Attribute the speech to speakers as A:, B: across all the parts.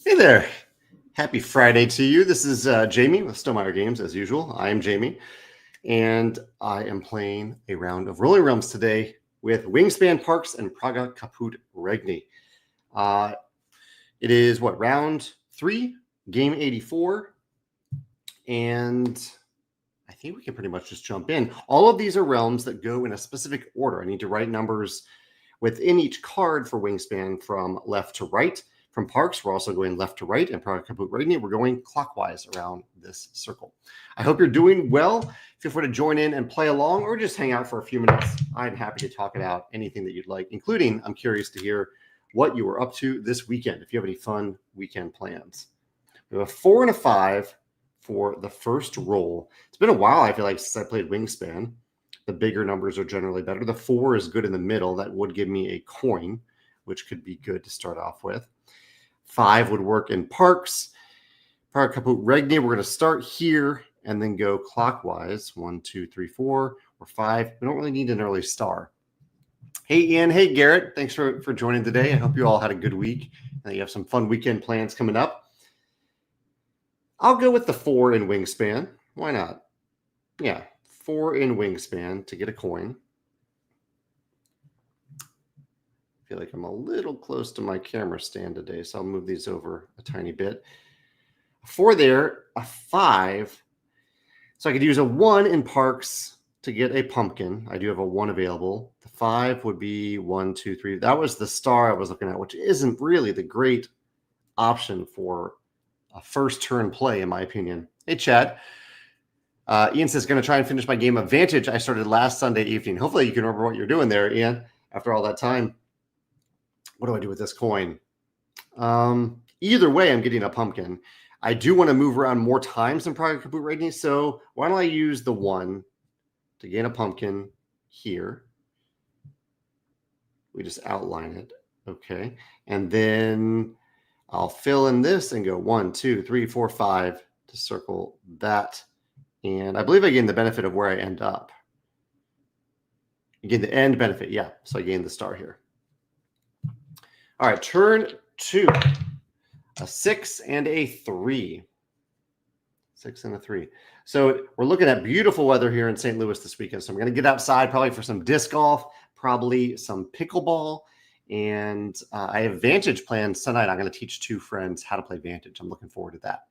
A: Hey there. Happy Friday to you. This is Jamey with Stonemeyer Games, as usual. I am Jamey, and I am playing a round of Rolling Realms today with Wingspan Parks and Praga Caput Regni. It is round 3, game 84, and I think we can pretty much just jump in. All of these are realms that go in a specific order. I need to write numbers within each card for Wingspan from left to right. From Parks, we're also going left to right, and Praga Caput Regni, we're going clockwise around this circle. I hope you're doing well. Feel free to join in and play along, or just hang out for a few minutes. I'm happy to talk about anything that you'd like, including I'm curious to hear what you were up to this weekend, if you have any fun weekend plans. We have a 4 and a 5 for the first roll. It's been a while, I feel like, since I played Wingspan. The bigger numbers are generally better. The 4 is good in the middle. That would give me a coin, which could be good to start off with. 5 would work in Parks. Praga Caput Regni, we're going to start here and then go clockwise. 1, 2, 3, 4, or 5. We don't really need an early star. Hey, Ian. Hey, Garrett. Thanks for joining today. I hope you all had a good week and that you have some fun weekend plans coming up. I'll go with the 4 in Wingspan. Why not? Yeah, 4 in Wingspan to get a coin. I feel like I'm a little close to my camera stand today, so I'll move these over a tiny bit. 4 there, a 5. So I could use a 1 in Parks to get a pumpkin. I do have a 1 available. The 5 would be 1, 2, 3. That was the star I was looking at, which isn't really the great option for a first turn play, in my opinion. Hey, Chad. Ian says, going to try and finish my game of Vantage I started last Sunday evening. Hopefully you can remember what you're doing there, Ian, after all that time. What do I do with this coin? Either way, I'm getting a pumpkin. I do want to move around more times than Praga Caput Regni, so why don't I use the 1 to gain a pumpkin here? We just outline it. Okay. And then I'll fill in this and go 1, 2, 3, 4, 5 to circle that. And I believe I gain the benefit of where I end up. You gain the end benefit. Yeah. So I gain the star here. All right. Turn 2. A 6 and a 3. 6 and a 3. So we're looking at beautiful weather here in St. Louis this weekend. So I'm going to get outside probably for some disc golf, probably some pickleball. And I have Vantage plans tonight. I'm going to teach 2 friends how to play Vantage. I'm looking forward to that.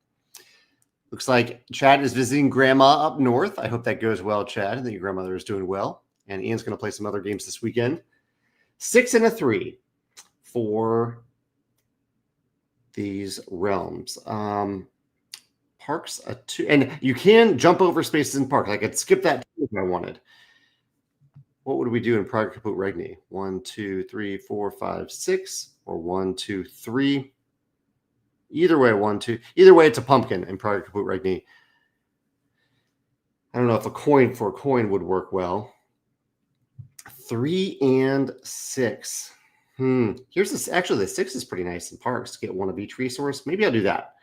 A: Looks like Chad is visiting Grandma up north. I hope that goes well, Chad, and that your grandmother is doing well. And Ian's going to play some other games this weekend. 6 and a 3 for these realms. Parks a 2, and you can jump over spaces in Park. I could skip that if I wanted. What would we do in Praga Caput Regni? 1, 2, 3, 4, 5, 6, or 1, 2, 3. Either way, 1, 2. Either way, it's a pumpkin in Praga Caput Regni. I don't know if a coin for a coin would work well. 3 and 6. Here's this. Actually, the 6 is pretty nice in Parks to get 1 of each resource. Maybe I'll do that.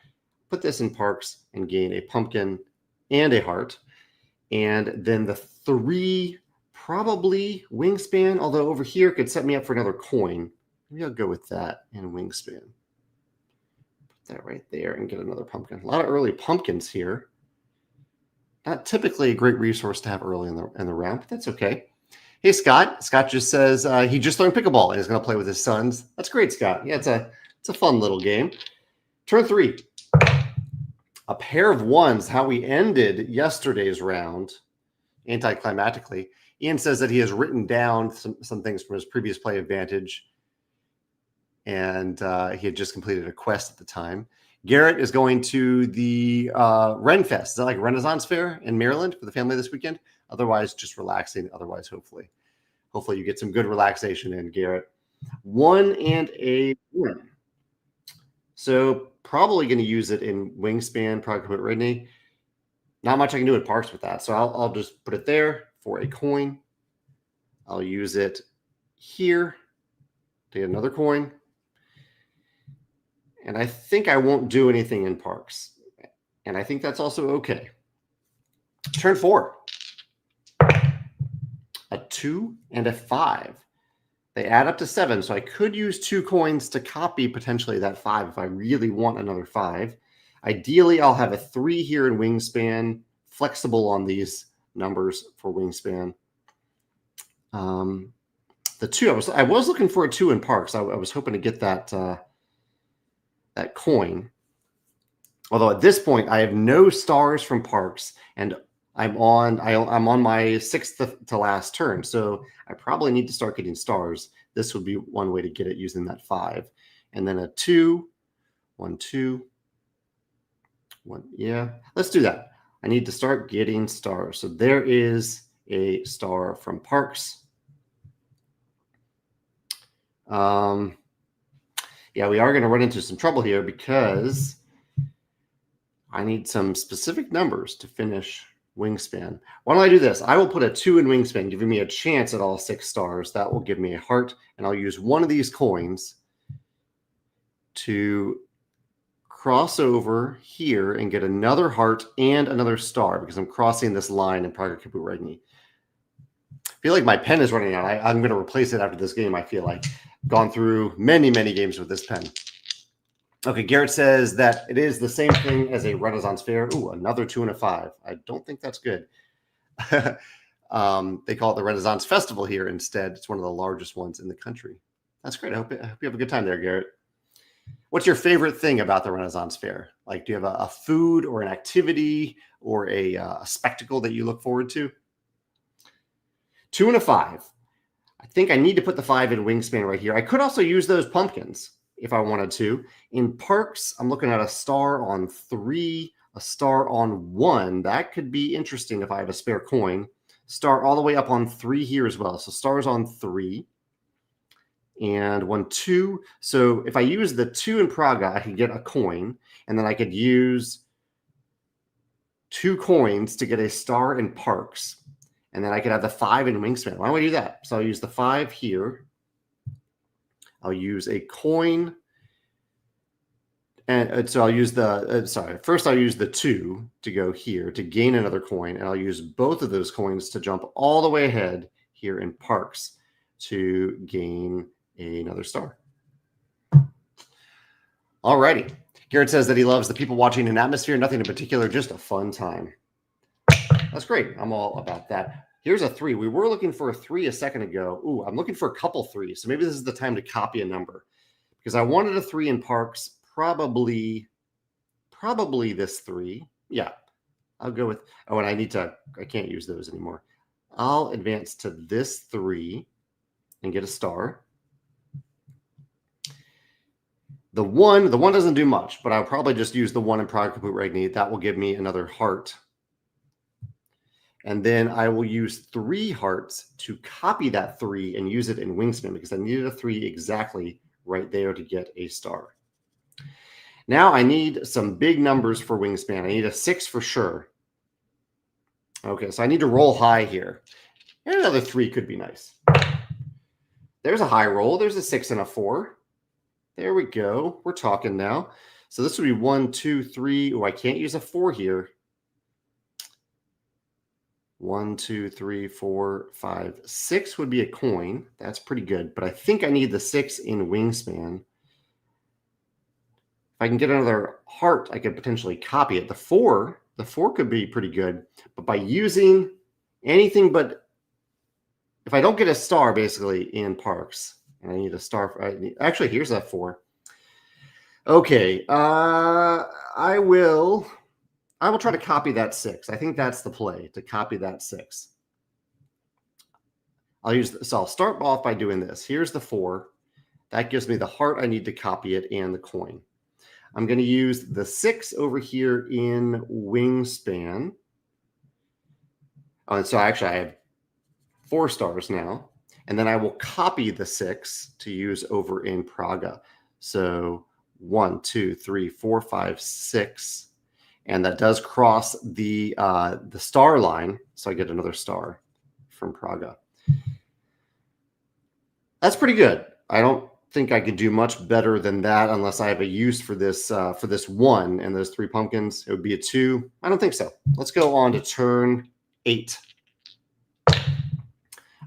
A: Put this in Parks and gain a pumpkin and a heart. And then the 3, probably Wingspan, although over here could set me up for another coin. Maybe I'll go with that in Wingspan. Put that right there and get another pumpkin. A lot of early pumpkins here. Not typically a great resource to have early in the round, but that's okay. Hey, Scott. Scott just says he just learned pickleball and is going to play with his sons. That's great, Scott. Yeah, it's a fun little game. Turn 3. A pair of 1s, how we ended yesterday's round, anticlimactically. Ian says that he has written down some things from his previous play of Vantage, and he had just completed a quest at the time. Garrett is going to the Ren Fest. Is that like Renaissance Fair in Maryland for the family this weekend? Otherwise, just relaxing. Otherwise, hopefully you get some good relaxation in, Garrett. 1 and a 1. So probably going to use it in Wingspan, Praga Caput Regni. Not much I can do in Parks with that. So I'll just put it there for a coin. I'll use it here to get another coin. And I think I won't do anything in Parks. And I think that's also okay. Turn 4. A 2 and a 5. They add up to 7, so I could use 2 coins to copy potentially that 5 if I really want another 5. Ideally, I'll have a 3 here in Wingspan, flexible on these numbers for Wingspan. The 2, I was looking for a 2 in Parks. I was hoping to get that that coin. Although at this point, I have no stars from Parks, and I'm on my 6th to last turn, so I probably need to start getting stars. This would be one way to get it using that 5. And then a 2, 1, 2, 1. Yeah, let's do that. I need to start getting stars. So there is a star from Parks. Yeah, we are going to run into some trouble here because I need some specific numbers to finish Wingspan. Why don't I do this? I will put a 2 in Wingspan, giving me a chance at all 6 stars. That will give me a heart, and I'll use one of these coins to cross over here and get another heart and another star because I'm crossing this line in Praga, Caput, Regni. I feel like my pen is running out. I'm going to replace it after this game, I feel like. Gone through many, many games with this pen. Okay, Garrett says that it is the same thing as a Renaissance fair. Ooh, another 2 and a 5. I don't think that's good. They call it the Renaissance Festival here instead. It's one of the largest ones in the country. That's great. I hope you have a good time there, Garrett. What's your favorite thing about the Renaissance fair? Like, do you have a food or an activity or a spectacle that you look forward to? 2 and a 5. I think I need to put the 5 in Wingspan right here. I could also use those pumpkins if I wanted to. In Parks, I'm looking at a star on 3, a star on 1. That could be interesting if I have a spare coin. Star all the way up on 3 here as well. So stars on 3. And 1, 2. So if I use the 2 in Praga, I could get a coin. And then I could use 2 coins to get a star in Parks. And then I could have the 5 in Wingspan. Why don't we do that? So I'll use the 5 here. I'll use a coin. And so I'll use the, first I'll use the 2 to go here to gain another coin. And I'll use both of those coins to jump all the way ahead here in Parks to gain another star. All righty. Garrett says that he loves the people watching an atmosphere, nothing in particular, just a fun time. That's great. I'm all about that. Here's a 3. We were looking for a 3 a second ago. Ooh, I'm looking for a couple 3s. So maybe this is the time to copy a number because I wanted a 3 in Parks. Probably this 3. Yeah, I'll go with, oh, and I can't use those anymore. I'll advance to this 3 and get a star. The 1 doesn't do much, but I'll probably just use the 1 in Praga, Caput, Regni. That will give me another heart. And then I will use 3 hearts to copy that 3 and use it in Wingspan because I needed a 3 exactly right there to get a star. Now I need some big numbers for Wingspan. I need a 6 for sure. Okay, so I need to roll high here. And another 3 could be nice. There's a high roll. There's a 6 and a 4. There we go. We're talking now. So this would be 1, 2, 3. Oh, I can't use a 4 here. 1, 2, 3, 4, 5, 6 would be a coin. That's pretty good. But I think I need the 6 in Wingspan. If I can get another heart, I could potentially copy it. The 4 could be pretty good. But by using anything but, if I don't get a star basically in Parks, and I need a star. Actually, here's that 4. Okay, I will try to copy that 6. I think that's the play, to copy that 6. I'll start off by doing this. Here's the 4. That gives me the heart I need to copy it and the coin. I'm going to use the 6 over here in Wingspan. Oh, and so actually I have 4 stars now. And then I will copy the 6 to use over in Praga. So 1, 2, 3, 4, 5, 6. And that does cross the star line. So I get another star from Praga. That's pretty good. I don't think I could do much better than that unless I have a use for this 1 and those 3 pumpkins. It would be a 2. I don't think so. Let's go on to turn 8.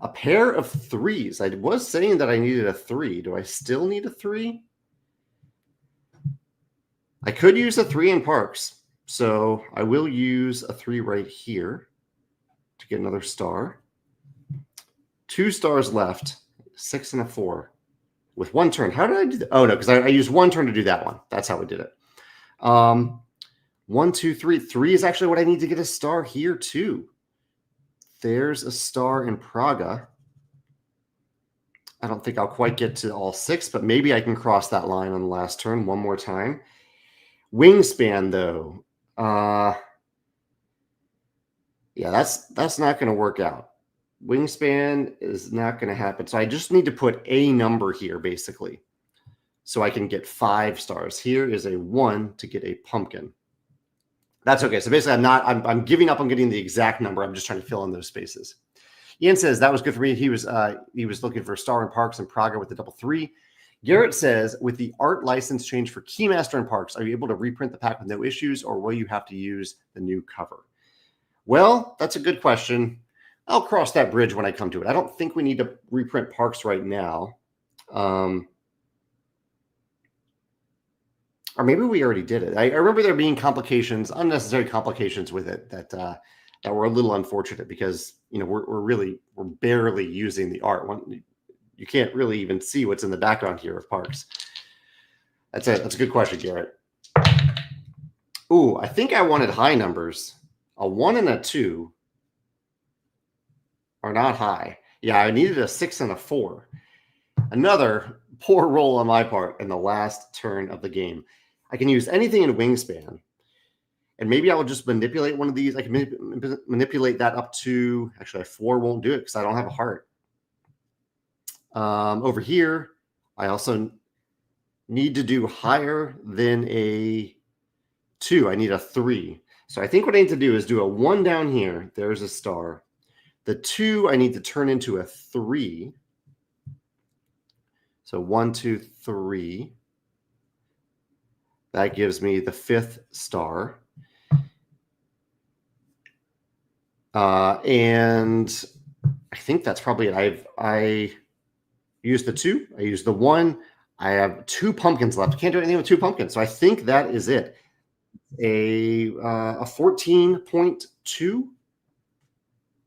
A: A pair of 3s. I was saying that I needed a 3. Do I still need a 3? I could use a 3 in parks. So I will use a 3 right here to get another star. 2 stars left, 6 and a 4 with 1 turn. How did I do that? Oh, no, because I used 1 turn to do that one. That's how I did it. 1, 2, 3. 3 is actually what I need to get a star here too. There's a star in Praga. I don't think I'll quite get to all 6, but maybe I can cross that line on the last turn one more time. Wingspan, though. Yeah, that's not going to work out. Wingspan is not going to happen. So I just need to put a number here, basically, so I can get 5 stars. Here is a 1 to get a pumpkin. That's okay. So basically, I'm giving up on getting the exact number. I'm just trying to fill in those spaces. Ian says that was good for me. He was looking for a star in parks in Praga with the double 3. Garrett says, with the art license change for Keymaster in parks, are you able to reprint the pack with no issues, or will you have to use the new cover? Well, that's a good question. I'll cross that bridge when I come to it. I don't think we need to reprint parks right now. Or maybe we already did it. I remember there being complications, unnecessary complications with it that were a little unfortunate because, you know, we're barely using the art. You can't really even see what's in the background here of parks. That's a good question, Garrett. Ooh, I think I wanted high numbers. A 1 and a 2 are not high. Yeah, I needed a 6 and a 4. Another poor roll on my part in the last turn of the game. I can use anything in Wingspan, and maybe I will just manipulate one of these. I can manipulate that up to, actually, a 4 won't do it because I don't have a heart. Over here, I also need to do higher than a 2. I need a 3. So I think what I need to do is do a 1 down here. There's a star. The 2 I need to turn into a 3. So 1, 2, 3. That gives me the 5th star. And I think that's probably it. I used the 2. I used the 1. I have 2 pumpkins left. I can't do anything with 2 pumpkins. So I think that is it. A 14.2.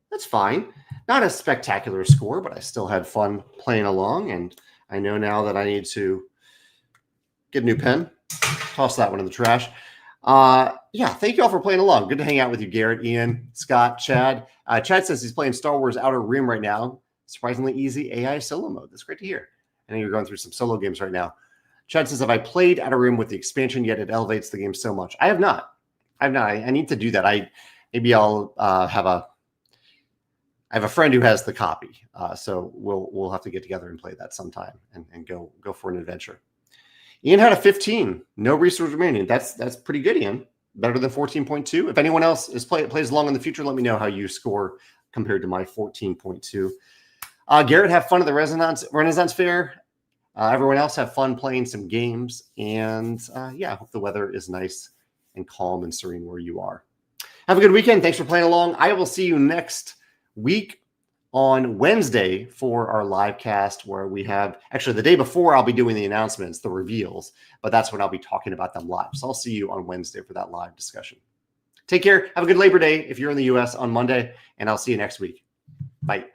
A: That's fine. Not a spectacular score, but I still had fun playing along. And I know now that I need to get a new pen. Toss that one in the trash. Yeah, thank you all for playing along. Good to hang out with you, Garrett, Ian, Scott, Chad. Chad says he's playing Star Wars Outer Rim right now. Surprisingly easy AI solo mode. That's great to hear. I know you're going through some solo games right now. Chad says, have I played Outer Rim with the expansion yet? It elevates the game so much. I have not. I need to do that. Maybe I'll have I have a friend who has the copy. So we'll have to get together and play that sometime and go for an adventure. Ian had a 15. No resource remaining. That's pretty good, Ian. Better than 14.2. If anyone else plays along in the future, let me know how you score compared to my 14.2. Garrett, have fun at the Renaissance Fair. Everyone else have fun playing some games. And yeah, I hope the weather is nice and calm and serene where you are. Have a good weekend. Thanks for playing along. I will see you next week on Wednesday for our live cast, where we have, actually the day before I'll be doing the announcements, the reveals, but that's when I'll be talking about them live. So I'll see you on Wednesday for that live discussion. Take care. Have a good Labor Day if you're in the US on Monday, and I'll see you next week. Bye.